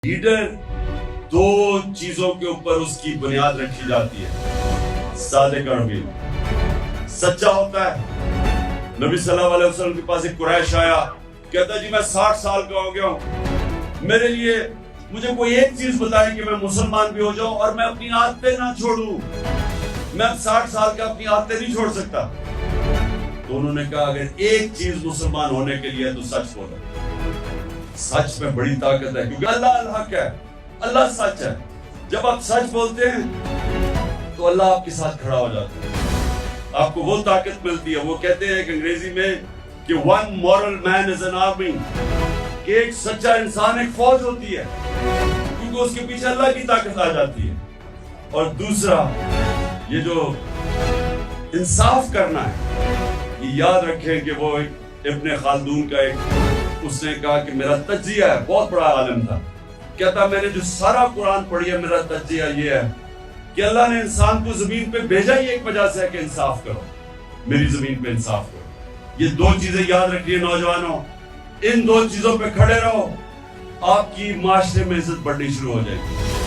Leader دو چیزوں کے اوپر اس کی بنیاد رکھی جاتی ہے، صادق اور امین، سچا ہوتا ہے۔ نبی صلی اللہ علیہ وسلم کے پاس ایک قریش آیا، کہتا جی میں 60 سال کا ہو گیا ہوں، میرے لیے مجھے کوئی ایک چیز بتائیں کہ میں مسلمان بھی ہو جاؤں اور میں اپنی عادتیں نہ چھوڑوں، میں 60 سال کا اپنی عادتیں نہیں چھوڑ سکتا۔ تو انہوں نے کہا اگر ایک چیز مسلمان ہونے کے لیے تو سچ بولو۔ سچ میں بڑی طاقت ہے، کیونکہ اللہ الحق ہے، اللہ سچ ہے۔ جب آپ سچ بولتے ہیں تو اللہ آپ کے ساتھ کھڑا ہو جاتا ہے، آپ کو وہ طاقت ملتی ہے۔ وہ کہتے ہیں کہ انگریزی میں کہ one moral man is an army، کہ ایک سچا انسان ایک فوج ہوتی ہے، کیونکہ اس کے پیچھے اللہ کی طاقت آ جاتی ہے۔ اور دوسرا یہ جو انصاف کرنا ہے، یہ یاد رکھیں کہ وہ ابن خلدون کا اس نے کہا کہ میرا تجزیہ ہے، بہت بڑا عالم تھا، کہتا میں نے جو سارا قرآن پڑھی ہے میرا تجزیہ یہ ہے کہ اللہ نے انسان کو زمین پہ بھیجا ہی ایک وجہ سے ہے کہ انصاف کرو، میری زمین پہ انصاف کرو۔ یہ دو چیزیں یاد رکھیے نوجوانوں، ان دو چیزوں پہ کھڑے رہو، آپ کی معاشرے میں عزت بڑھنی شروع ہو جائے گی۔